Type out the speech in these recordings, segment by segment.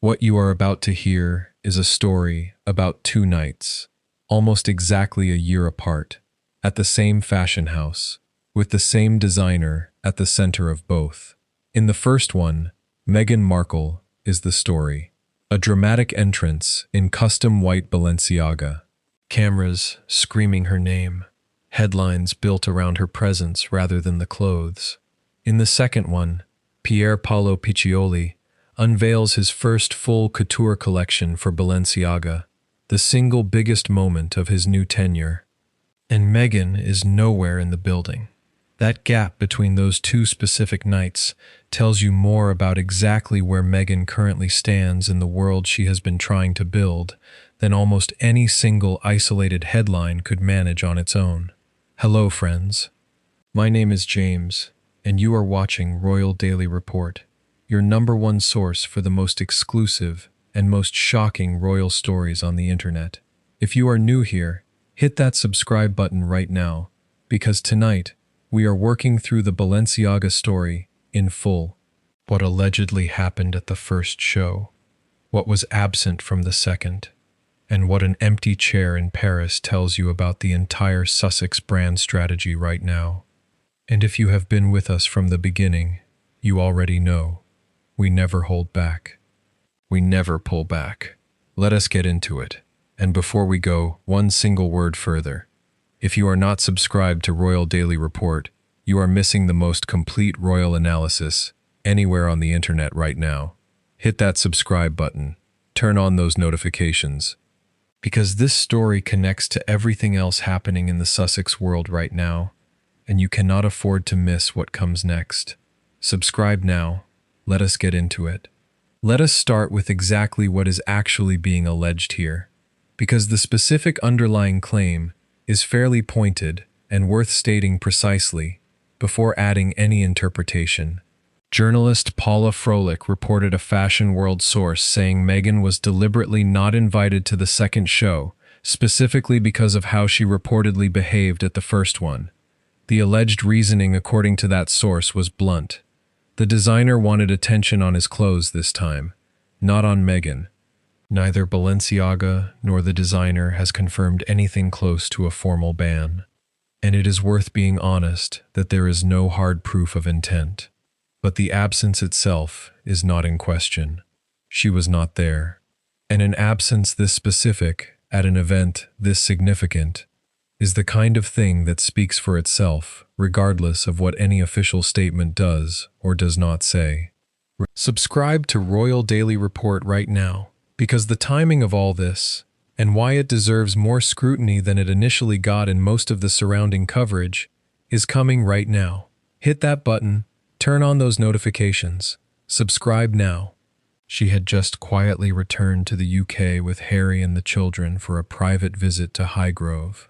What you are about to hear is a story about two nights, almost exactly a year apart, at the same fashion house, with the same designer at the center of both. In the first one, Meghan Markle is the story. A dramatic entrance in custom white Balenciaga. Cameras screaming her name. Headlines built around her presence rather than the clothes. In the second one, Pier Paolo Piccioli unveils his first full couture collection for Balenciaga, the single biggest moment of his new tenure. And Meghan is nowhere in the building. That gap between those two specific nights tells you more about exactly where Meghan currently stands in the world she has been trying to build than almost any single isolated headline could manage on its own. Hello, friends. My name is James, and you are watching Royal Daily Report, your #1 source for the most exclusive and most shocking royal stories on the internet. If you are new here, hit that subscribe button right now, because tonight, we are working through the Balenciaga story in full. What allegedly happened at the first show, what was absent from the second, and what an empty chair in Paris tells you about the entire Sussex brand strategy right now. And if you have been with us from the beginning, you already know, we never hold back. We never pull back. Let us get into it. And before we go, one single word further. If you are not subscribed to Royal Daily Report, you are missing the most complete royal analysis anywhere on the internet right now. Hit that subscribe button. Turn on those notifications. Because this story connects to everything else happening in the Sussex world right now, and you cannot afford to miss what comes next. Subscribe now. Let us get into it. Let us start with exactly what is actually being alleged here, because the specific underlying claim is fairly pointed and worth stating precisely before adding any interpretation. Journalist Paula Froelich reported a Fashion World source saying Meghan was deliberately not invited to the second show, specifically because of how she reportedly behaved at the first one. The alleged reasoning, according to that source, was blunt. The designer wanted attention on his clothes this time, not on Meghan. Neither Balenciaga nor the designer has confirmed anything close to a formal ban. And it is worth being honest that there is no hard proof of intent. But the absence itself is not in question. She was not there. And an absence this specific, at an event this significant, is the kind of thing that speaks for itself, regardless of what any official statement does or does not say. Subscribe to Royal Daily Report right now, because the timing of all this, and why it deserves more scrutiny than it initially got in most of the surrounding coverage, is coming right now. Hit that button, turn on those notifications, subscribe now. She had just quietly returned to the UK with Harry and the children for a private visit to Highgrove,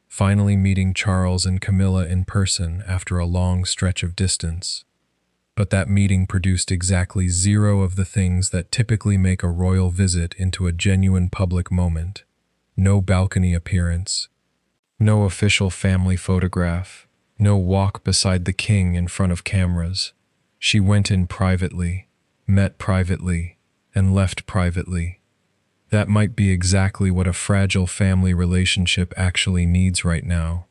finally meeting Charles and Camilla in person after a long stretch of distance. But that meeting produced exactly zero of the things that typically make a royal visit into a genuine public moment. No balcony appearance, no official family photograph, no walk beside the king in front of cameras. She went in privately, met privately, and left privately. That might be exactly what a fragile family relationship actually needs right now.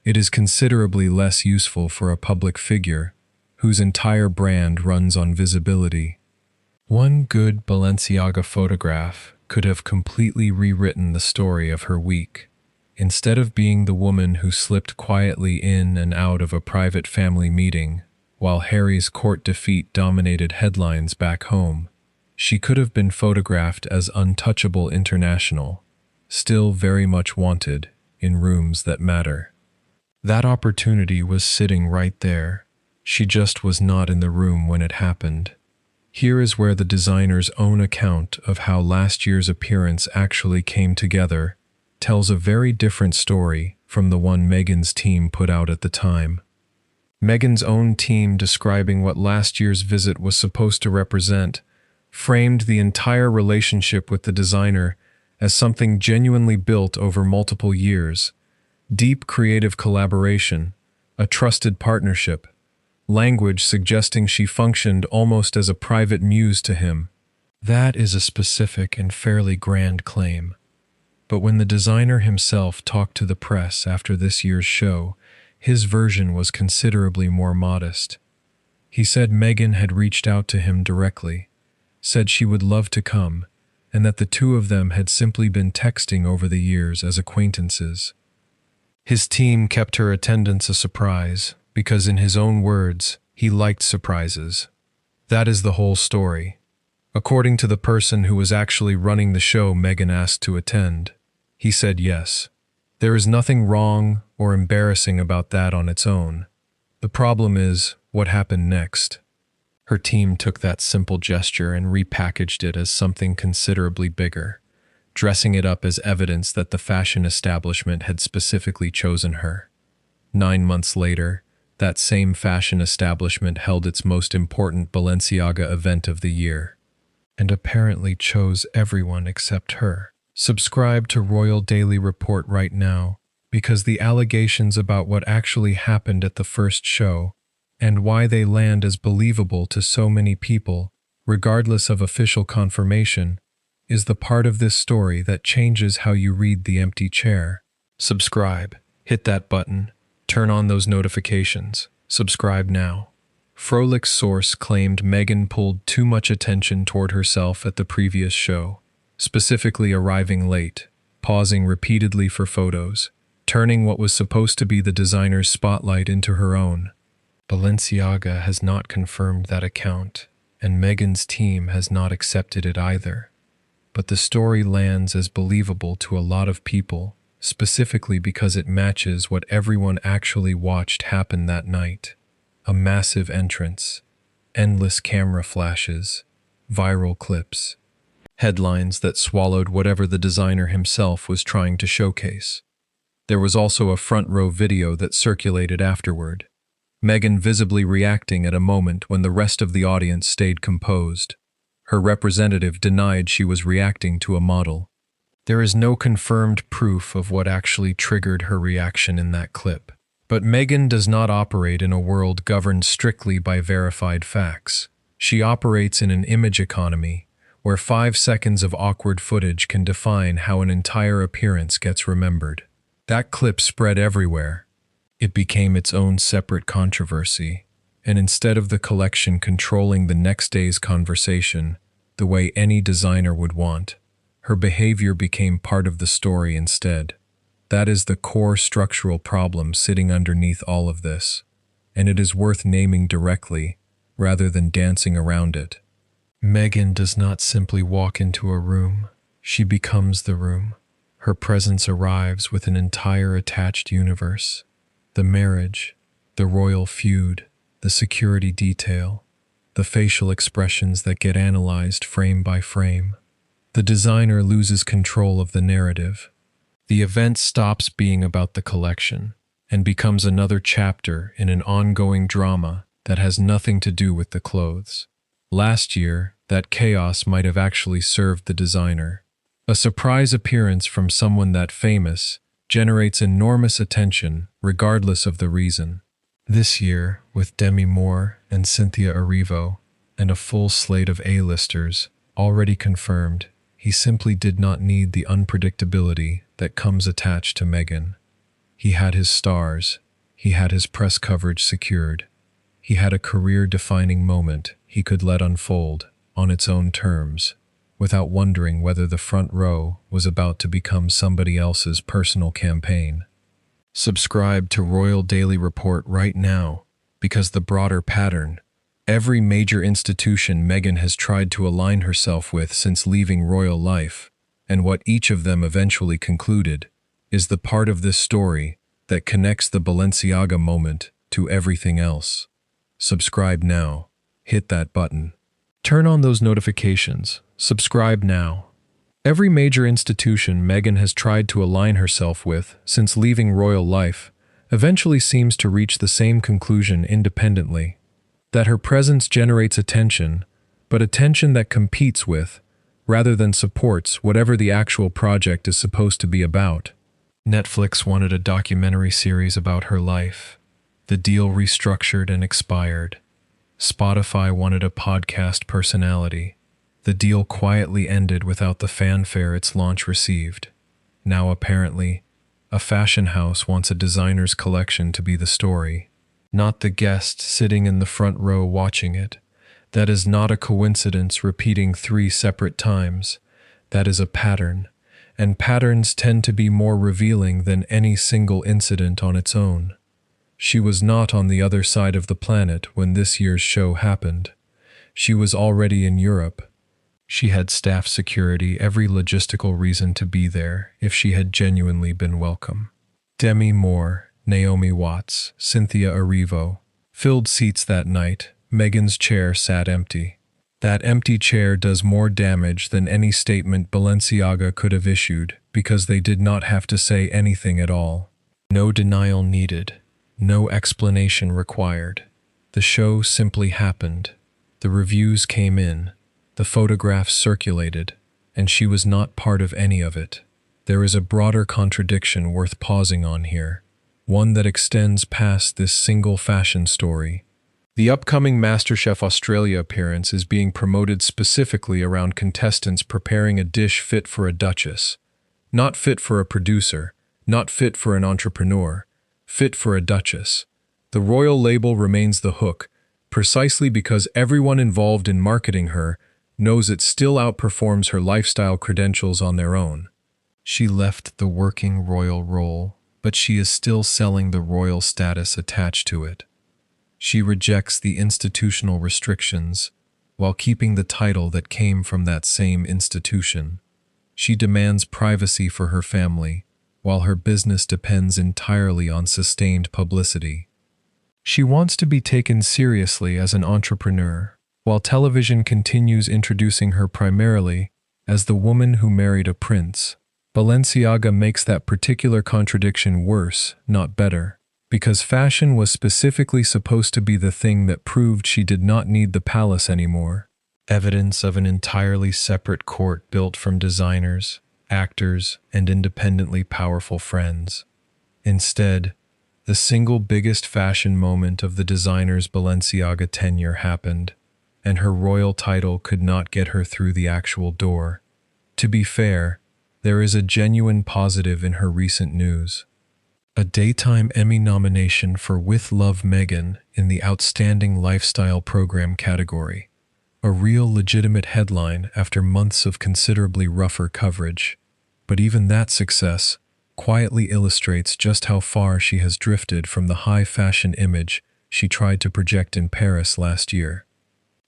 It is considerably less useful for a public figure whose entire brand runs on visibility. One good Balenciaga photograph could have completely rewritten the story of her week. Instead of being the woman who slipped quietly in and out of a private family meeting while Harry's court defeat dominated headlines back home, she could have been photographed as untouchable international, still very much wanted in rooms that matter. That opportunity was sitting right there. She just was not in the room when it happened. Here is where the designer's own account of how last year's appearance actually came together tells a very different story from the one Meghan's team put out at the time. Meghan's own team describing what last year's visit was supposed to represent framed the entire relationship with the designer as something genuinely built over multiple years, deep creative collaboration, a trusted partnership, language suggesting she functioned almost as a private muse to him. That is a specific and fairly grand claim. But when the designer himself talked to the press after this year's show, his version was considerably more modest. He said Meghan had reached out to him directly, said she would love to come, and that the two of them had simply been texting over the years as acquaintances. His team kept her attendance a surprise because, in his own words, he liked surprises. That is the whole story. According to the person who was actually running the show Meghan asked to attend, he said yes. There is nothing wrong or embarrassing about that on its own. The problem is what happened next. Her team took that simple gesture and repackaged it as something considerably bigger, dressing it up as evidence that the fashion establishment had specifically chosen her. 9 months later, that same fashion establishment held its most important Balenciaga event of the year, and apparently chose everyone except her. Subscribe to Royal Daily Report right now, because the allegations about what actually happened at the first show and why they land as believable to so many people, regardless of official confirmation, is the part of this story that changes how you read The Empty Chair. Subscribe, hit that button, turn on those notifications. Subscribe now. Froelic's source claimed Meghan pulled too much attention toward herself at the previous show, specifically arriving late, pausing repeatedly for photos, turning what was supposed to be the designer's spotlight into her own. Balenciaga has not confirmed that account, and Meghan's team has not accepted it either. But the story lands as believable to a lot of people, specifically because it matches what everyone actually watched happen that night. A massive entrance, endless camera flashes, viral clips, headlines that swallowed whatever the designer himself was trying to showcase. There was also a front-row video that circulated afterward, Meghan visibly reacting at a moment when the rest of the audience stayed composed. Her representative denied she was reacting to a model. There is no confirmed proof of what actually triggered her reaction in that clip. But Meghan does not operate in a world governed strictly by verified facts. She operates in an image economy, where 5 seconds of awkward footage can define how an entire appearance gets remembered. That clip spread everywhere. It became its own separate controversy, and instead of the collection controlling the next day's conversation the way any designer would want, her behavior became part of the story instead. That is the core structural problem sitting underneath all of this, and it is worth naming directly rather than dancing around it. Meghan does not simply walk into a room, she becomes the room. Her presence arrives with an entire attached universe. The marriage, the royal feud, the security detail, the facial expressions that get analyzed frame by frame. The designer loses control of the narrative. The event stops being about the collection and becomes another chapter in an ongoing drama that has nothing to do with the clothes. Last year, that chaos might have actually served the designer. A surprise appearance from someone that famous generates enormous attention regardless of the reason. This year, with Demi Moore and Cynthia Erivo, and a full slate of A-listers already confirmed, he simply did not need the unpredictability that comes attached to Meghan. He had his stars, he had his press coverage secured, he had a career-defining moment he could let unfold on its own terms, without wondering whether the front row was about to become somebody else's personal campaign. Subscribe to Royal Daily Report right now, because the broader pattern, every major institution Meghan has tried to align herself with since leaving royal life, and what each of them eventually concluded, is the part of this story that connects the Balenciaga moment to everything else. Subscribe now. Hit that button. Turn on those notifications. Subscribe now. Every major institution Meghan has tried to align herself with since leaving royal life eventually seems to reach the same conclusion independently, that her presence generates attention, but attention that competes with, rather than supports, whatever the actual project is supposed to be about. Netflix wanted a documentary series about her life. The deal restructured and expired. Spotify wanted a podcast personality. The deal quietly ended without the fanfare its launch received. Now apparently, a fashion house wants a designer's collection to be the story, not the guest sitting in the front row watching it. That is not a coincidence repeating 3 separate times. That is a pattern, and patterns tend to be more revealing than any single incident on its own. She was not on the other side of the planet when this year's show happened. She was already in Europe. She had staff security, every logistical reason to be there if she had genuinely been welcome. Demi Moore, Naomi Watts, Cynthia Erivo filled seats that night. Meghan's chair sat empty. That empty chair does more damage than any statement Balenciaga could have issued because they did not have to say anything at all. No denial needed. No explanation required. The show simply happened. The reviews came in. The photographs circulated, and she was not part of any of it. There is a broader contradiction worth pausing on here, one that extends past this single fashion story. The upcoming MasterChef Australia appearance is being promoted specifically around contestants preparing a dish fit for a duchess. Not fit for a producer, not fit for an entrepreneur, fit for a duchess. The royal label remains the hook, precisely because everyone involved in marketing her knows it still outperforms her lifestyle credentials on their own. She left the working royal role, but she is still selling the royal status attached to it. She rejects the institutional restrictions while keeping the title that came from that same institution. She demands privacy for her family, while her business depends entirely on sustained publicity. She wants to be taken seriously as an entrepreneur, while television continues introducing her primarily as the woman who married a prince. Balenciaga makes that particular contradiction worse, not better, because fashion was specifically supposed to be the thing that proved she did not need the palace anymore. Evidence of an entirely separate court built from designers, actors, and independently powerful friends. Instead, the single biggest fashion moment of the designer's Balenciaga tenure happened, and her royal title could not get her through the actual door. To be fair, there is a genuine positive in her recent news. A Daytime Emmy nomination for With Love Meghan in the Outstanding Lifestyle Program category. A real legitimate headline after months of considerably rougher coverage. But even that success quietly illustrates just how far she has drifted from the high fashion image she tried to project in Paris last year.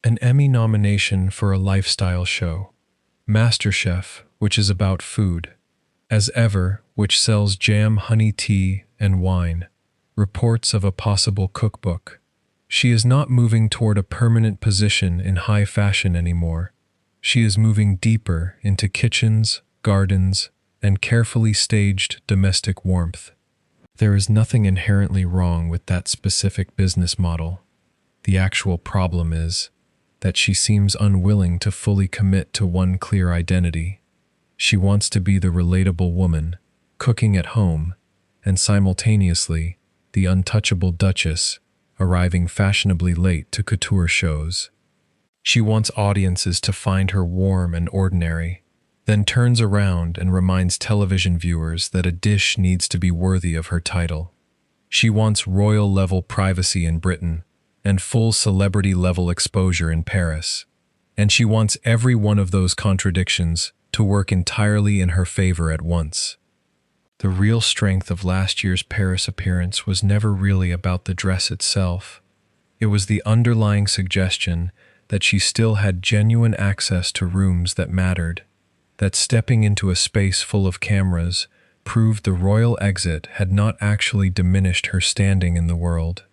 An Emmy nomination for a lifestyle show. MasterChef, which is about food. As Ever, which sells jam, honey tea, and wine. Reports of a possible cookbook. She is not moving toward a permanent position in high fashion anymore. She is moving deeper into kitchens, gardens, and carefully staged domestic warmth. There is nothing inherently wrong with that specific business model. The actual problem is that she seems unwilling to fully commit to one clear identity. She wants to be the relatable woman, cooking at home, and simultaneously the untouchable duchess, arriving fashionably late to couture shows. She wants audiences to find her warm and ordinary, then turns around and reminds television viewers that a dish needs to be worthy of her title. She wants royal-level privacy in Britain and full celebrity-level exposure in Paris. And she wants every one of those contradictions to work entirely in her favor at once. The real strength of last year's Paris appearance was never really about the dress itself. It was the underlying suggestion that she still had genuine access to rooms that mattered, that stepping into a space full of cameras proved the royal exit had not actually diminished her standing in the world.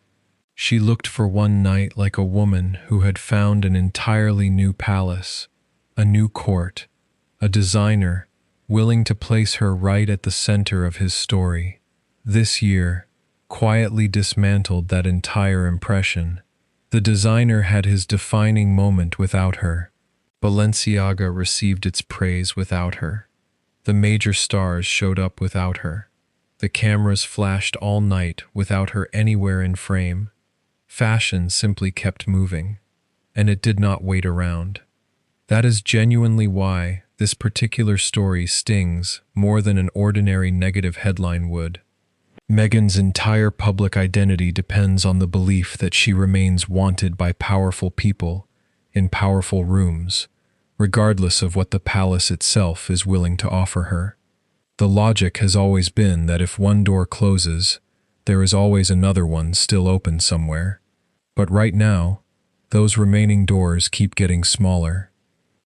She looked for one night like a woman who had found an entirely new palace, a new court, a designer willing to place her right at the center of his story. This year quietly dismantled that entire impression. The designer had his defining moment without her. Balenciaga received its praise without her. The major stars showed up without her. The cameras flashed all night without her anywhere in frame. Fashion simply kept moving, and it did not wait around. That is genuinely why this particular story stings more than an ordinary negative headline would. Meghan's entire public identity depends on the belief that she remains wanted by powerful people in powerful rooms, regardless of what the palace itself is willing to offer her. The logic has always been that if one door closes, there is always another one still open somewhere. But right now, those remaining doors keep getting smaller.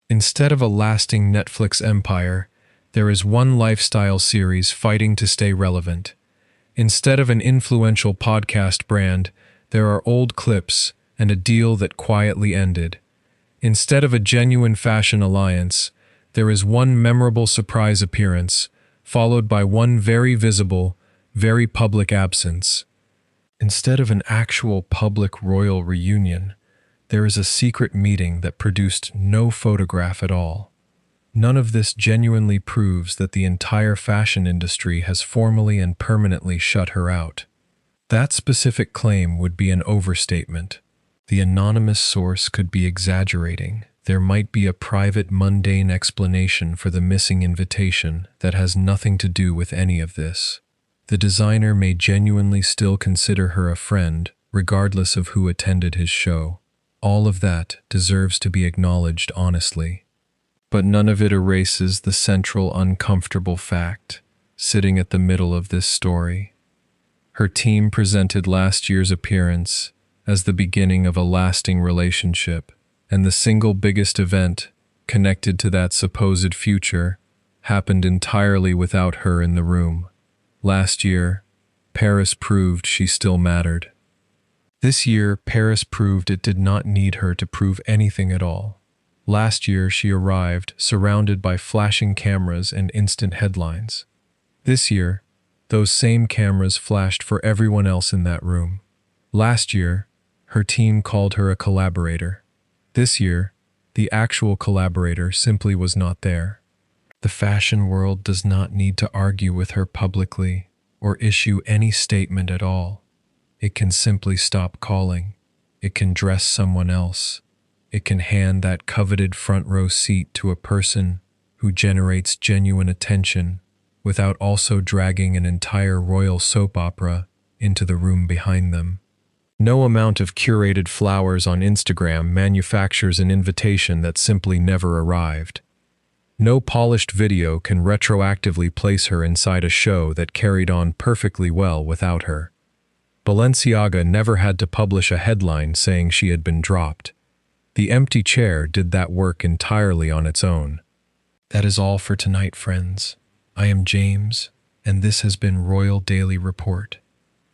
Instead of a lasting Netflix empire, there is one lifestyle series fighting to stay relevant. Instead of an influential podcast brand, there are old clips and a deal that quietly ended. Instead of a genuine fashion alliance, there is one memorable surprise appearance, followed by one very visible, very public absence. Instead of an actual public royal reunion, there is a secret meeting that produced no photograph at all. None of this genuinely proves that the entire fashion industry has formally and permanently shut her out. That specific claim would be an overstatement. The anonymous source could be exaggerating. There might be a private, mundane explanation for the missing invitation that has nothing to do with any of this. The designer may genuinely still consider her a friend, regardless of who attended his show. All of that deserves to be acknowledged honestly. But none of it erases the central uncomfortable fact, sitting at the middle of this story. Her team presented last year's appearance as the beginning of a lasting relationship, and the single biggest event connected to that supposed future happened entirely without her in the room. Last year, Paris proved she still mattered. This year, Paris proved it did not need her to prove anything at all. Last year, she arrived surrounded by flashing cameras and instant headlines. This year, those same cameras flashed for everyone else in that room. Last year, her team called her a collaborator. This year, the actual collaborator simply was not there. The fashion world does not need to argue with her publicly or issue any statement at all. It can simply stop calling. It can dress someone else. It can hand that coveted front row seat to a person who generates genuine attention without also dragging an entire royal soap opera into the room behind them. No amount of curated flowers on Instagram manufactures an invitation that simply never arrived. No polished video can retroactively place her inside a show that carried on perfectly well without her. Balenciaga never had to publish a headline saying she had been dropped. The empty chair did that work entirely on its own. That is all for tonight, friends. I am James, and this has been Royal Daily Report.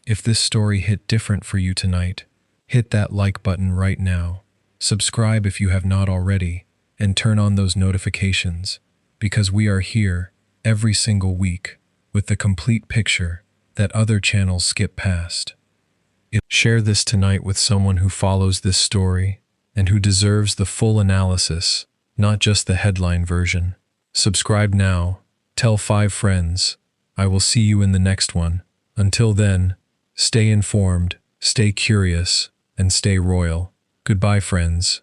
If this story hit different for you tonight, hit that like button right now. Subscribe if you have not already, and turn on those notifications, because we are here every single week with the complete picture that other channels skip past. Share this tonight with someone who follows this story and who deserves the full analysis, not just the headline version. Subscribe now. Tell 5 friends. I will see you in the next one. Until then, stay informed, stay curious, and stay royal. Goodbye, friends.